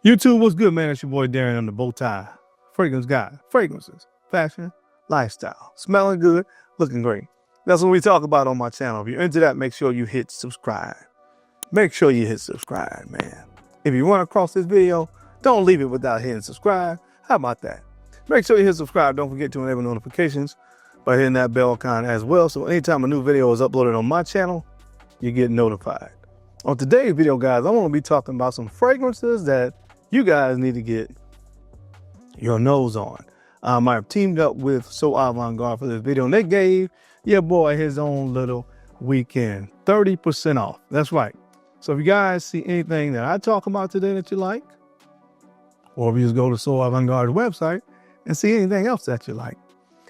YouTube, what's good, man? It's your boy Darren on the BowTie Fragrance Guy. Fragrances, fashion, lifestyle, smelling good, looking great. That's what we talk about on my channel. If you're into that, make sure you hit subscribe. Make sure you hit subscribe, man. If you run across this video, don't leave it without hitting subscribe. How about that? Make sure you hit subscribe. Don't forget to enable notifications by hitting that bell icon as well. So anytime a new video is uploaded on my channel, you get notified. On today's video, guys, I'm going to be talking about some fragrances that you guys need to get your nose on. I've teamed up with So Avant-Garde for this video, and they gave your boy his own little weekend 30% off. That's right. So if you guys see anything that I talk about today that you like, or if you just go to So Avant-Garde's website and see anything else that you like,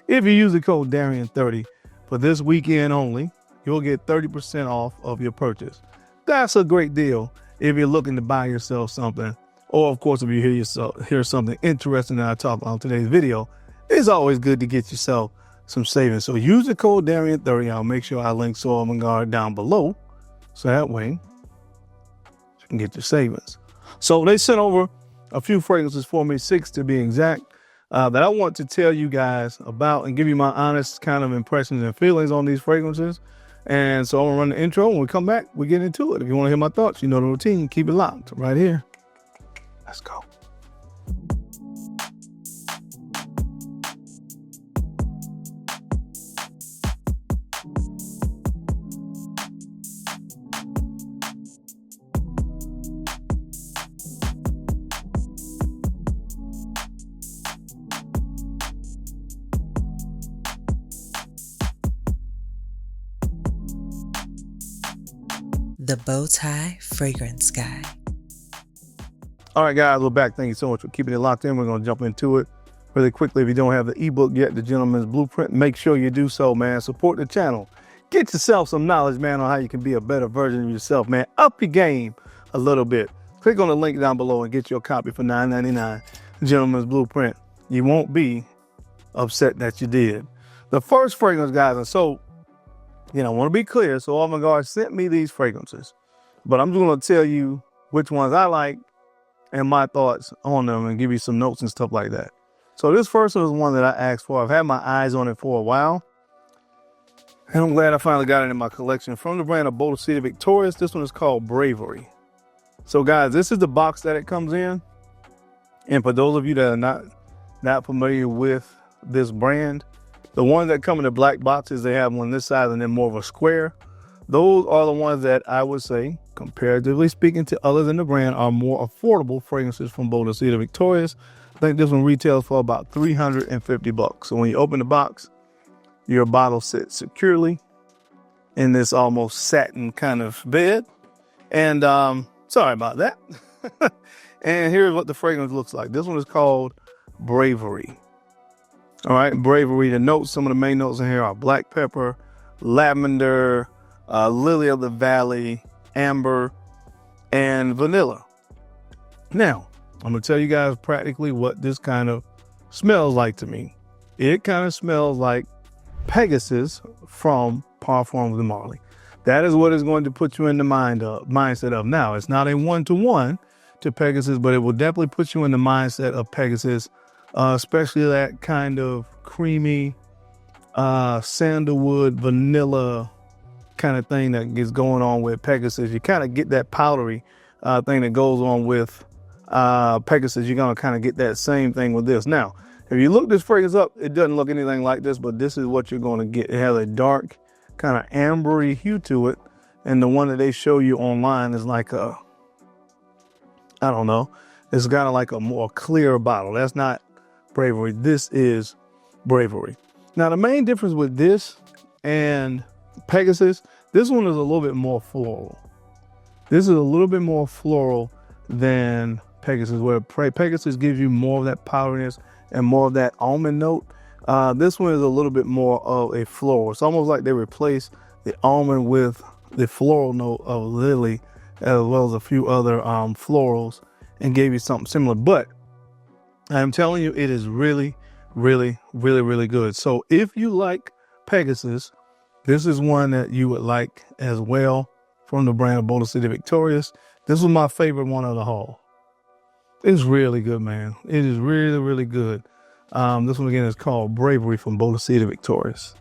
if you use the code Darian30 for this weekend only, you'll get 30% off of your purchase. That's a great deal if you're looking to buy yourself something. Or, of course, if you hear something interesting that I talk about in today's video, it's always good to get yourself some savings. So use the code Darian30. I'll make sure I link So Avant-Garde down below, so that way you can get your savings. So they sent over a few fragrances for me, 6 to be exact, that I want to tell you guys about and give you my honest kind of impressions and feelings on these fragrances. And so I'm going to run the intro. When we come back, we get into it. If you want to hear my thoughts, you know the routine. Keep it locked right here. Let's go. The BowTie Fragrance Guy. All right, guys, we're back. Thank you so much for keeping it locked in. We're going to jump into it really quickly. If you don't have the ebook yet, The Gentleman's Blueprint, make sure you do so, man. Support the channel. Get yourself some knowledge, man, on how you can be a better version of yourself, man. Up your game a little bit. Click on the link down below and get your copy for $9.99. The Gentleman's Blueprint. You won't be upset that you did. The first fragrance, guys, and so, I want to be clear. So Avant-Garde sent me these fragrances, but I'm just going to tell you which ones I like and my thoughts on them and give you some notes and stuff like that. So this first one is one that I asked for. I've had my eyes on it for a while, and I'm glad I finally got it in my collection. From the brand of Boadicea the Victorious, this one is called Bravery. So guys, this is the box that it comes in. And for those of you that are not familiar with this brand, the ones that come in the black boxes, they have one this size and then more of a square. Those are the ones that I would say, comparatively speaking to others in the brand, are more affordable fragrances from Boadicea the Victorious. I think this one retails for about $350. So when you open the box, your bottle sits securely in this almost satin kind of bed. And sorry about that. And here's what the fragrance looks like. This one is called Bravery. All right, Bravery. The notes, some of the main notes in here are black pepper, lavender, lily of the valley, amber, and vanilla. Now, I'm going to tell you guys practically what this kind of smells like to me. It kind of smells like Pegasus from Parfums de Marly. That is what is going to put you in the mindset of. Now, it's not a one-to-one to Pegasus, but it will definitely put you in the mindset of Pegasus, especially that kind of creamy sandalwood, vanilla kind of thing that gets going on with Pegasus. You kind of get that powdery thing that goes on with Pegasus. You're going to kind of get that same thing with this. Now, if you look this fragrance up, it doesn't look anything like this, but this is what you're going to get. It has a dark kind of ambery hue to it. And the one that they show you online is like a, I don't know, it's kind of like a more clear bottle. That's not Bravery. This is Bravery. Now, the main difference with this and Pegasus, this one is a little bit more floral. This is a little bit more floral than Pegasus, where Pegasus gives you more of that powderiness and more of that almond note. This one is a little bit more of a floral. It's almost like they replaced the almond with the floral note of lily, as well as a few other florals, and gave you something similar. But I'm telling you, it is really, really, really, really good. So if you like Pegasus, this is one that you would like as well, from the brand of Boadicea the Victorious. This was my favorite one of the haul. It's really good, man. It is really, really good. This one again is called Bravery from Boadicea the Victorious.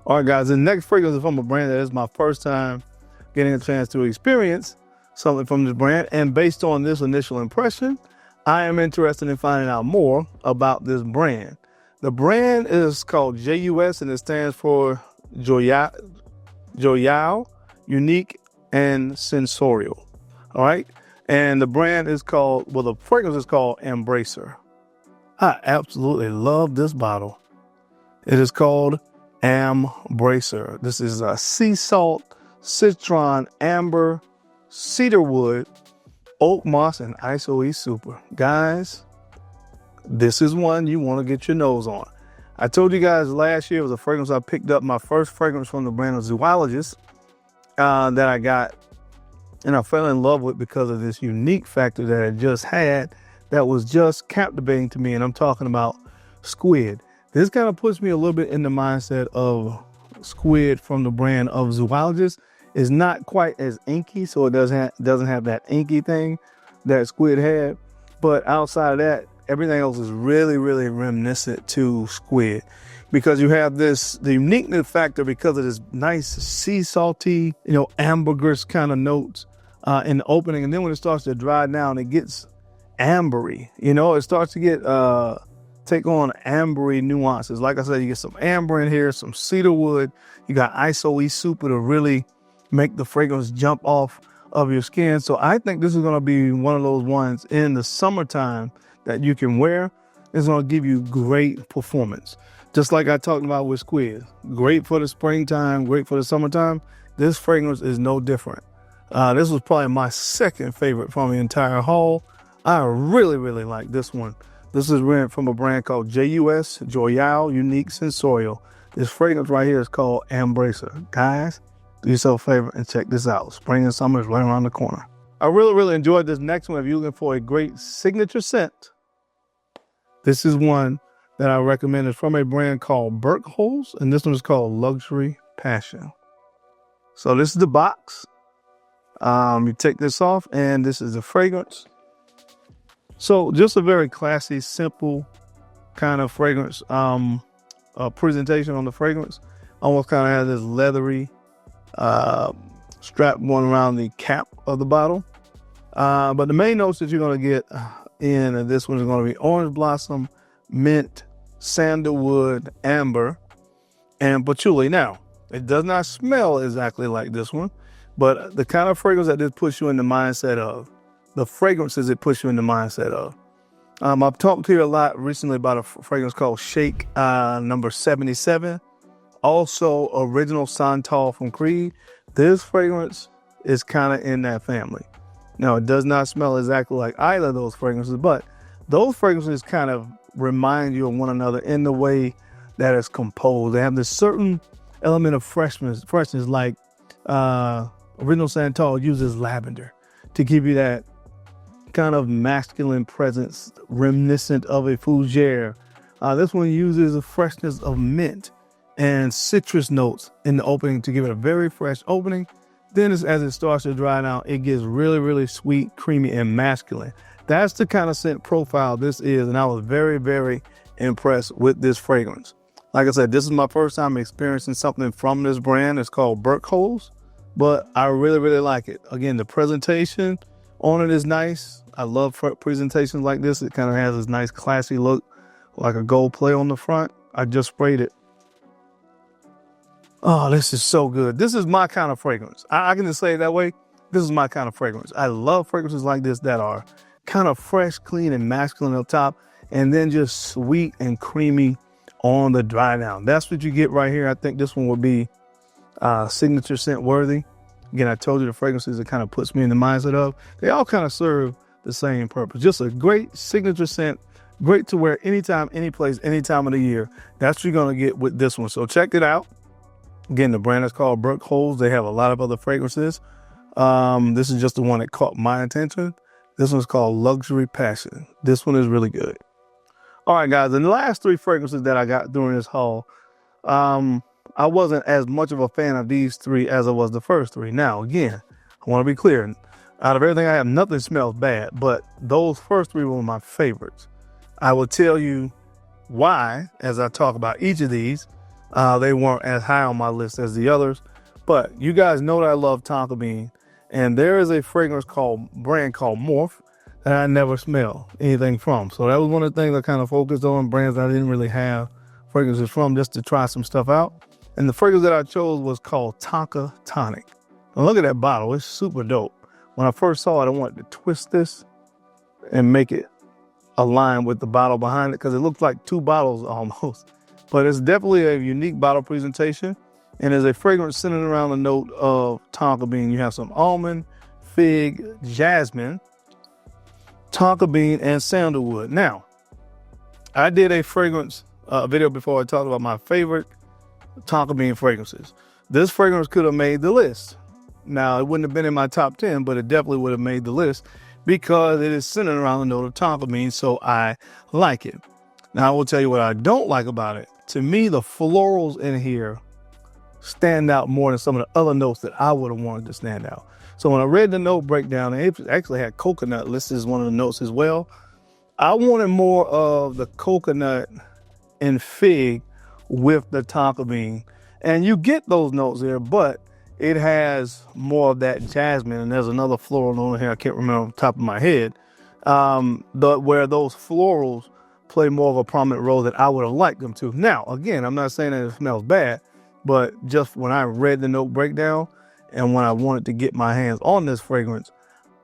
All right, guys, the next fragrance is from a brand that is my first time getting a chance to experience something from this brand. And based on this initial impression, I am interested in finding out more about this brand. The brand is called J.U.S. and it stands for Joyal, Unique and Sensorial. All right. And the brand is called, well, the fragrance is called Embracer. I absolutely love this bottle. It is called Embracer. This is a sea salt, citron, amber, cedarwood, oak moss, and ISOE super. Guys, this is one you want to get your nose on. I told you guys last year it was a fragrance I picked up, my first fragrance from the brand of Zoologist that I got and I fell in love with because of this unique factor that it just had that was just captivating to me. And I'm talking about squid. This kind of puts me a little bit in the mindset of squid from the brand of Zoologist. It's not quite as inky, so it doesn't have that inky thing that squid had. But outside of that, everything else is really, really reminiscent to squid because you have the uniqueness factor because of this nice sea salty, ambergris kind of notes in the opening. And then when it starts to dry down, it gets ambery, it starts to get, take on ambery nuances. Like I said, you get some amber in here, some cedarwood, you got ISOE super to really make the fragrance jump off of your skin. So I think this is going to be one of those ones in the summertime that you can wear. It's going to give you great performance. Just like I talked about with squid. Great for the springtime, great for the summertime. This fragrance is no different. This was probably my second favorite from the entire haul. I really, really like this one. This is from a brand called J.U.S. Joyal Unique Sensorial. This fragrance right here is called Embracer. Guys, do yourself a favor and check this out. Spring and summer is right around the corner. I really, really enjoyed this next one. If you're looking for a great signature scent, this is one that I recommend. It's from a brand called Birkholz, and this one is called Luxury Passion. So this is the box. You take this off, and this is the fragrance. So just a very classy, simple kind of fragrance presentation on the fragrance. Almost kind of has this leathery strap going around the cap of the bottle. But the main notes that you're going to get in this one is going to be orange blossom, mint, sandalwood, amber, and patchouli. Now, it does not smell exactly like this one, but the kind of fragrance that this puts you in the mindset of, the fragrances it puts you in the mindset of. I've talked here a lot recently about a fragrance called Shake number 77. Also, Original Santal from Creed. This fragrance is kind of in that family. Now, it does not smell exactly like either of those fragrances, but those fragrances kind of remind you of one another in the way that it's composed. They have this certain element of freshness like Original Santal uses lavender to give you that kind of masculine presence reminiscent of a fougere. This one uses the freshness of mint and citrus notes in the opening to give it a very fresh opening. Then as it starts to dry down, it gets really, really sweet, creamy, and masculine. That's the kind of scent profile this is, and I was very, very impressed with this fragrance. Like I said, this is my first time experiencing something from this brand. It's called Birkholz, but I really, really like it. Again, the presentation on it is nice. I love presentations like this. It kind of has this nice classy look, like a gold play on the front. I just sprayed it. Oh, this is so good. This is my kind of fragrance. I can just say it that way. This is my kind of fragrance. I love fragrances like this that are kind of fresh, clean, and masculine up top, and then just sweet and creamy on the dry down. That's what you get right here. I think this one will be signature scent worthy. Again, I told you the fragrances it kind of puts me in the mindset of. They all kind of serve the same purpose. Just a great signature scent. Great to wear anytime, any place, any time of the year. That's what you're going to get with this one. So check it out. Again, the brand is called Birkholz. They have a lot of other fragrances. This is just the one that caught my attention. This one's called Luxury Passion. This one is really good. All right, guys, and the last three fragrances that I got during this haul, I wasn't as much of a fan of these three as I was the first three. Now, again, I want to be clear. Out of everything I have, nothing smells bad, but those first three were my favorites. I will tell you why as I talk about each of these. They weren't as high on my list as the others, but you guys know that I love tonka bean, and there is a brand called Morph that I never smell anything from. So that was one of the things I kind of focused on, brands I didn't really have fragrances from, just to try some stuff out. And the fragrance that I chose was called Tonkatonic. Now look at that bottle, it's super dope. When I first saw it, I wanted to twist this and make it align with the bottle behind it, because it looks like two bottles almost. But it's definitely a unique bottle presentation, and is a fragrance centered around the note of tonka bean. You have some almond, fig, jasmine, tonka bean, and sandalwood. Now, I did a fragrance video before I talked about my favorite tonka bean fragrances. This fragrance could have made the list. Now, it wouldn't have been in my top 10, but it definitely would have made the list because it is centered around the note of tonka bean, so I like it. Now, I will tell you what I don't like about it. To me, the florals in here stand out more than some of the other notes that I would have wanted to stand out. So when I read the note breakdown, it actually had coconut listed as one of the notes as well. I wanted more of the coconut and fig with the tonka bean. And you get those notes there, but it has more of that jasmine. And there's another floral note here I can't remember off the top of my head. Where those florals play more of a prominent role that I would have liked them to. Now, again, I'm not saying that it smells bad, but just when I read the note breakdown and when I wanted to get my hands on this fragrance,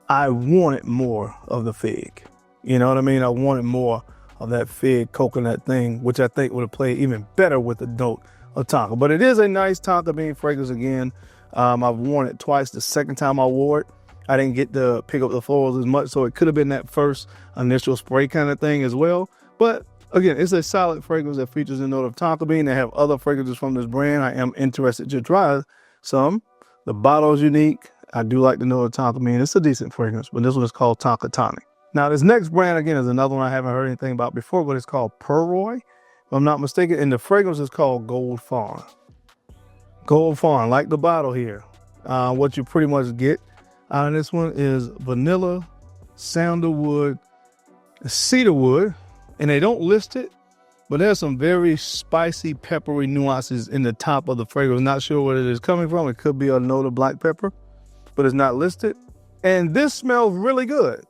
I wanted more of the fig. You know what I mean? I wanted more of that fig coconut thing, which I think would have played even better with the note of tonka. But it is a nice tonka bean fragrance again. I've worn it twice. The second time I wore it, I didn't get to pick up the florals as much, so it could have been that first initial spray kind of thing as well. But again, it's a solid fragrance that features a note of tonka bean. They have other fragrances from this brand. I am interested to try some. The bottle is unique. I do like the note of tonka bean. It's a decent fragrance, but this one is called Tonkatonic. Now, this next brand, again, is another one I haven't heard anything about before, but it's called Perroy, if I'm not mistaken. And the fragrance is called Gold Fawn. Gold Fawn, like the bottle here. What you pretty much get out of this one is vanilla, sandalwood, cedarwood, and they don't list it, but there's some very spicy, peppery nuances in the top of the fragrance. Not sure where it is coming from. It could be a note of black pepper, but it's not listed. And this smells really good.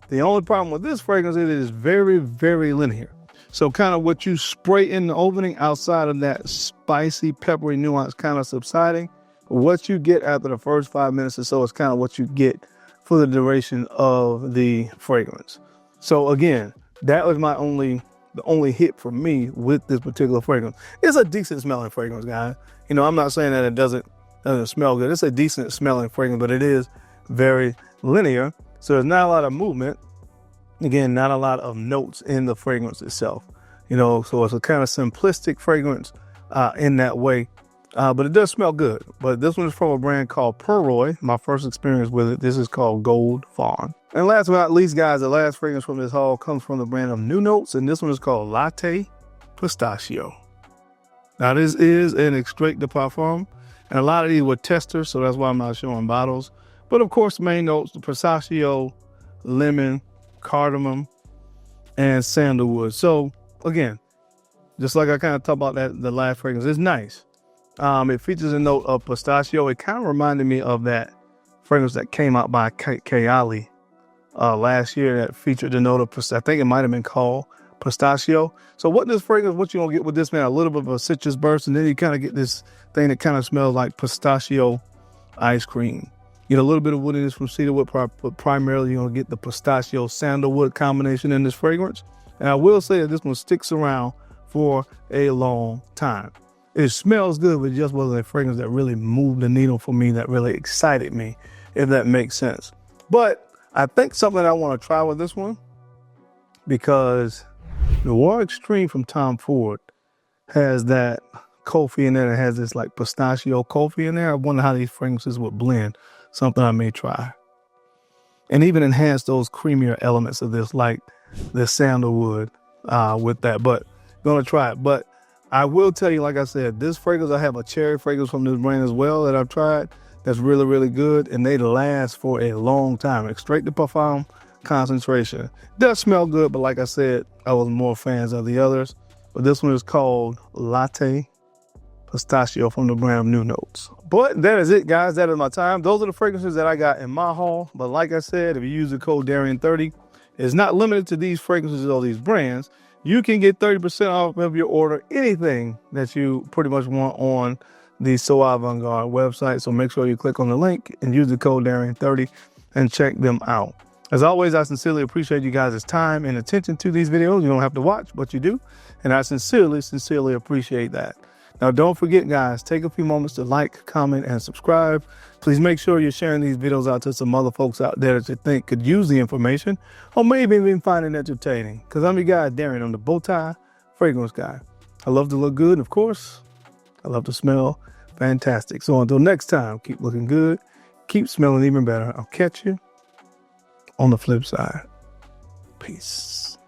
The only problem with this fragrance is it is very, very linear. So kind of what you spray in the opening, outside of that spicy, peppery nuance kind of subsiding, what you get after the first 5 minutes or so is kind of what you get for the duration of the fragrance. So again, that was the only hit for me with this particular fragrance. It's a decent smelling fragrance, guys. You know, I'm not saying that it doesn't smell good. It's a decent smelling fragrance, but it is very linear. So there's not a lot of movement. Again, not a lot of notes in the fragrance itself. You know, so it's a kind of simplistic fragrance in that way. But it does smell good. But this one is from a brand called Perroy. My first experience with it. This is called Gold Fawn. And last but not least, guys, the last fragrance from this haul comes from the brand of New Notes, and this one is called Latte Pistachio. Now, this is an extrait de parfum, and a lot of these were testers, so that's why I'm not showing bottles. But of course, the main notes: the pistachio, lemon, cardamom, and sandalwood. So again, just like I kind of talked about the last fragrance, it's nice. It features a note of pistachio. It kind of reminded me of that fragrance that came out by Kayali last year that featured the note of pistachio. I think it might have been called Pistachio. So what you're gonna get with this, man, a little bit of a citrus burst, and then you kind of get this thing that kind of smells like pistachio ice cream. You get a little bit of woodiness from cedarwood, but primarily you're gonna get the pistachio sandalwood combination in this fragrance. And I will say that this one sticks around for a long time. It smells good, but it just wasn't a fragrance that really moved the needle for me, that really excited me, if that makes sense. But I think something I want to try with this one, because Noir Extreme from Tom Ford has that coffee in there that has this like pistachio coffee in there. I wonder how these fragrances would blend. Something I may try. And even enhance those creamier elements of this, like the sandalwood with that. But gonna try it. But I will tell you, like I said, this fragrance, I have a cherry fragrance from this brand as well that I've tried. that's really, really good, and they last for a long time. Extrait de Parfum concentration. Does smell good, but like I said, I was more fans of the others. But this one is called Latte Pistachio from the brand New Notes. But that is it, guys. That is my time. Those are the fragrances that I got in my haul. But like I said, if you use the code Darian30, it's not limited to these fragrances or these brands. You can get 30% off of your order, anything that you pretty much want on the So Avant-Garde website. So make sure you click on the link and use the code Darian30 and check them out. As always, I sincerely appreciate you guys' time and attention to these videos. You don't have to watch, but you do. And I sincerely appreciate that. Now, don't forget, guys, take a few moments to like, comment, and subscribe. Please make sure you're sharing these videos out to some other folks out there that you think could use the information or maybe even find it entertaining. Because I'm your guy, Darian. I'm the BowTie Fragrance Guy. I love to look good, and of course, I love to smell fantastic. So until next time, keep looking good, keep smelling even better. I'll catch you on the flip side. Peace.